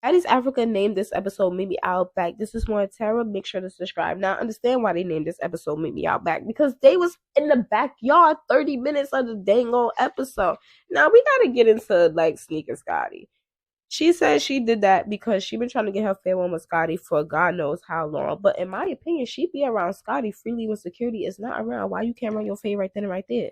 Baddies Africa named this episode Meet Me Out Back. This is more Terra. Make sure to subscribe. Now I understand why they named this episode Meet Me Out Back, because they was in the backyard 30 minutes of the dang old episode. Now we gotta get into like Sneaker Scotty. She said she did that because she been trying to get her fair one with Scotty for God knows how long. But in my opinion, she be around Scotty freely when security is not around. Why you can't run your fade right then and right there?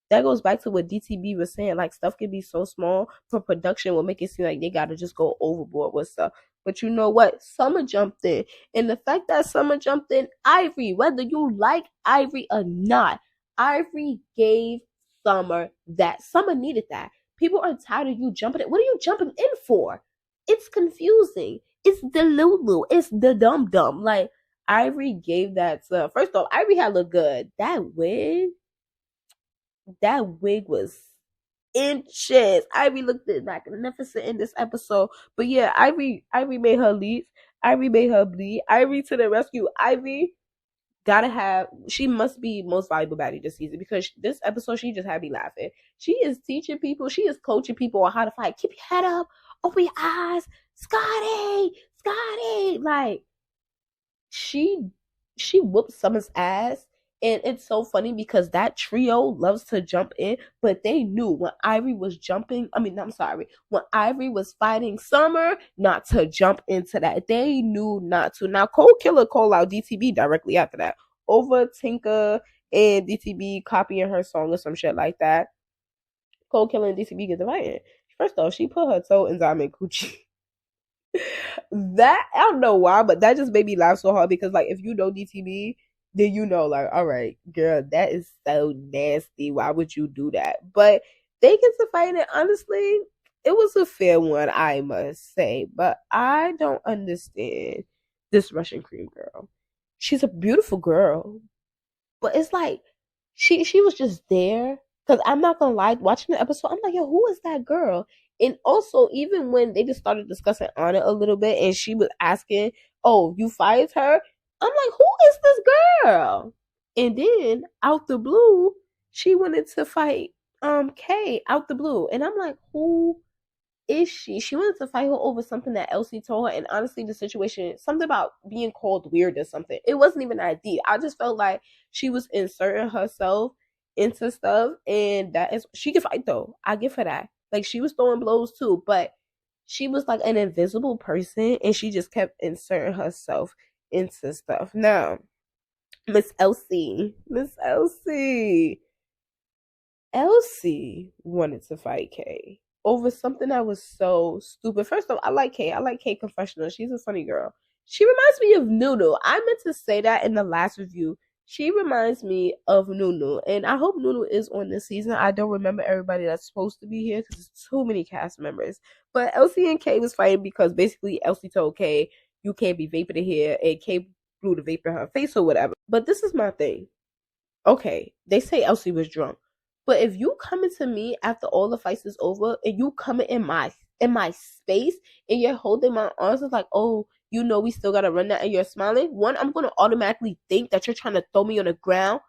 That goes back to what DTB was saying. Like, stuff can be so small for production will make it seem like they gotta just go overboard with stuff. But you know what? Summer jumped in. And the fact that Summer jumped in, Ivory, whether you like Ivory or not, Ivory gave Summer that. Summer needed that. People are tired of you jumping in. What are you jumping in for? It's confusing. It's the Lulu. It's the dum dum. Like, Ivory gave that to, first off, Ivory had looked good. That wig was inches. Ivy looked magnificent in this episode. But yeah, Ivy made her leave. Ivy made her bleed. Ivy to the rescue. Ivy she must be most valuable baddie this season, because this episode she just had me laughing. She is teaching people, she is coaching people on how to fight. Keep your head up, open your eyes, Scotty. Like, she whooped Summer's ass. And it's so funny because that trio loves to jump in, but they knew when Ivory was when Ivory was fighting Summer, not to jump into that. They knew not to. Now, Cold Killer called out DTB directly after that over Tinker and DTB copying her song or some shit like that. Cold Killer and DTB get the fighting. First off, she put her toe in Diamond Coochie. That, I don't know why, but that just made me laugh so hard, because like, if you know DTB, then you know, like, all right, girl, that is so nasty. Why would you do that? But they get to fight it. Honestly, it was a fair one, I must say. But I don't understand this Russian cream girl. She's a beautiful girl, but it's like she was just there. Because I'm not gonna lie, watching the episode, I'm like, yo, who is that girl? And also, even when they just started discussing Anna a little bit, and she was asking, "Oh, you fired her?" I'm like, who is this girl? And then out the blue, she wanted to fight Kay out the blue. And I'm like, who is she? She wanted to fight her over something that Elsie told her. And honestly, the situation, something about being called weird or something. It wasn't even that deep. I just felt like she was inserting herself into stuff. And that is, she can fight though. I give her that. Like, she was throwing blows too, but she was like an invisible person, and she just kept inserting herself into stuff. Now, Miss Elsie wanted to fight Kay over something that was so stupid. First off, I like Kay. I like Kay Confessional. She's a funny girl. She reminds me of Nunu. I meant to say that in the last review. She reminds me of Nunu, and I hope Nunu is on this season. I don't remember everybody that's supposed to be here because there's too many cast members. But Elsie and Kay was fighting because basically Elsie told Kay, you can't be vaping in here, and Kay blew the vape in her face or whatever. But this is my thing. Okay, they say Elsie was drunk. But if you coming to me after all the fights is over, and you coming in my space, and you're holding my arms, it's like, oh, you know we still gotta run that, and you're smiling. One, I'm gonna automatically think that you're trying to throw me on the ground,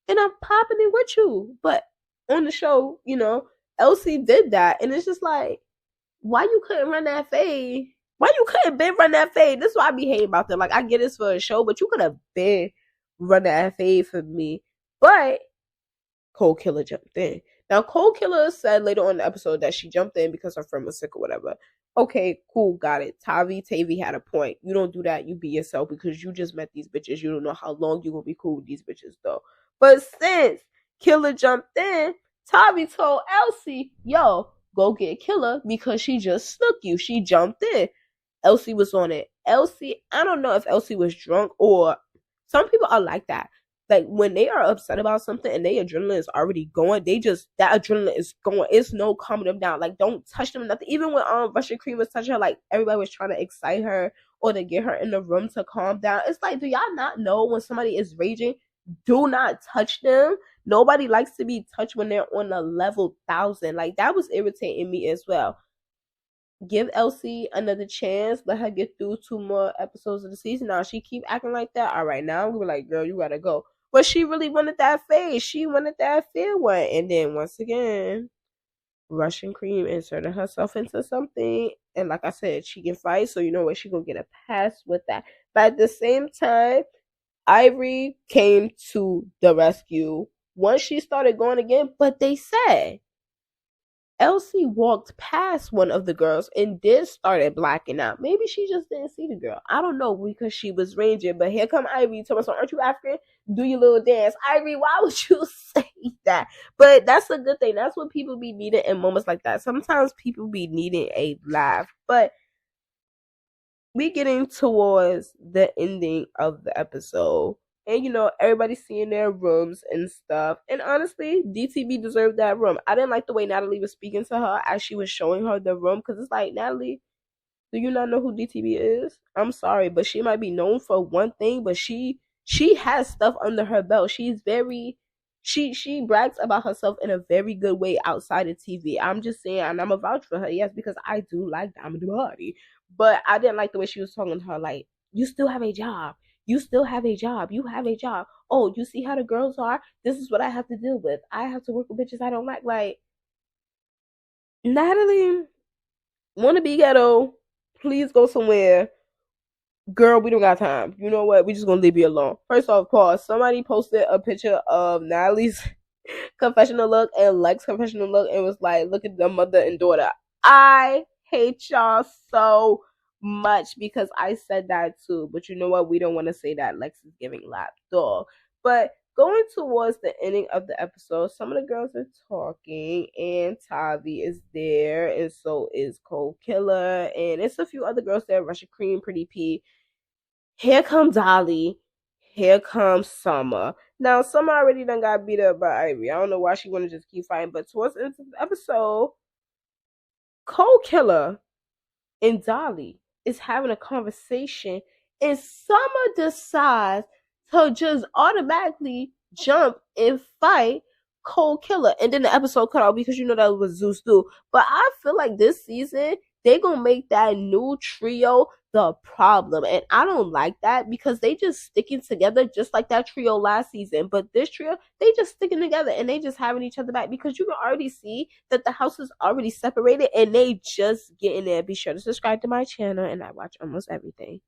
and I'm popping it with you. But on the show, Elsie did that, and it's just like, why you couldn't run that fade? Why you couldn't been run that fade? This is why I be hating about them. Like, I get this for a show, but you could have been run that fade for me. But Cold Killer jumped in. Now, Cold Killer said later on in the episode that she jumped in because her friend was sick or whatever. Okay, cool, got it. Tavi had a point. You don't do that. You be yourself, because you just met these bitches. You don't know how long you gonna be cool with these bitches, though. But since Killer jumped in, Tavi told Elsie, yo, go get Killer because she just snook you. She jumped in. Elsie was on it. Elsie, I don't know if Elsie was drunk, or some people are like that. Like, when they are upset about something and their adrenaline is already going, that adrenaline is going. It's no calming them down. Like, don't touch them, nothing. Even when Russian Cream was touching her, like, everybody was trying to excite her or to get her in the room to calm down. It's like, do y'all not know when somebody is raging? Do not touch them. Nobody likes to be touched when they're on a level 1,000. Like, that was irritating me as well. Give Elsie another chance. Let her get through 2 more episodes of the season. Now, she keep acting like that. All right, now we're like, girl, you gotta go. But she really wanted that face. She wanted that fair one. And then once again, Russian Cream inserted herself into something. And like I said, she can fight, so you know what, she gonna get a pass with that. But at the same time, Ivory came to the rescue once she started going again, but they said Elsie walked past one of the girls and then started blacking out. Maybe she just didn't see the girl. I don't know, because she was ranging. But here come Ivory telling us, aren't you African? Do your little dance. Ivory, why would you say that? But that's a good thing. That's what people be needing in moments like that. Sometimes people be needing a laugh. But we getting towards the ending of the episode. And you know, everybody's seeing their rooms and stuff. And honestly, DTB deserved that room. I didn't like the way Natalie was speaking to her as she was showing her the room, because it's like, Natalie, do you not know who DTB is? I'm sorry, but she might be known for one thing, but she has stuff under her belt. She's very she brags about herself in a very good way outside of TV. I'm just saying, and I'm a vouch for her, yes, because I do like Diamond Body. But I didn't like the way she was talking to her, like, you still have a job. You still have a job. You have a job. Oh, you see how the girls are? This is what I have to deal with. I have to work with bitches I don't like. Like, Natalie, wanna be ghetto? Please go somewhere. Girl, we don't got time. You know what? We just gonna leave you alone. First off, pause. Somebody posted a picture of Natalie's confessional look and Lex's confessional look and was like, look at the mother and daughter. I hate y'all so much because I said that too. But you know what? We don't want to say that Lex is giving lap dog. But going towards the ending of the episode, some of the girls are talking, and Tavi is there, and so is Cold Killer, and it's a few other girls there, Russia Cream, Pretty P. Here comes Dolly. Here comes Summer. Now, Summer already done got beat up by Ivory. I don't know why she want to just keep fighting, but towards the end of the episode, Cold Killer and Dolly is having a conversation, and Summer decides to just automatically jump and fight Cold Killer. And then the episode cut off because you know that was Zeus do. But I feel like this season, they gonna make that new trio the problem. And I don't like that because they just sticking together just like that trio last season. But this trio, they just sticking together and they just having each other back because you can already see that the house is already separated and they just getting there. Be sure to subscribe to my channel, and I watch almost everything.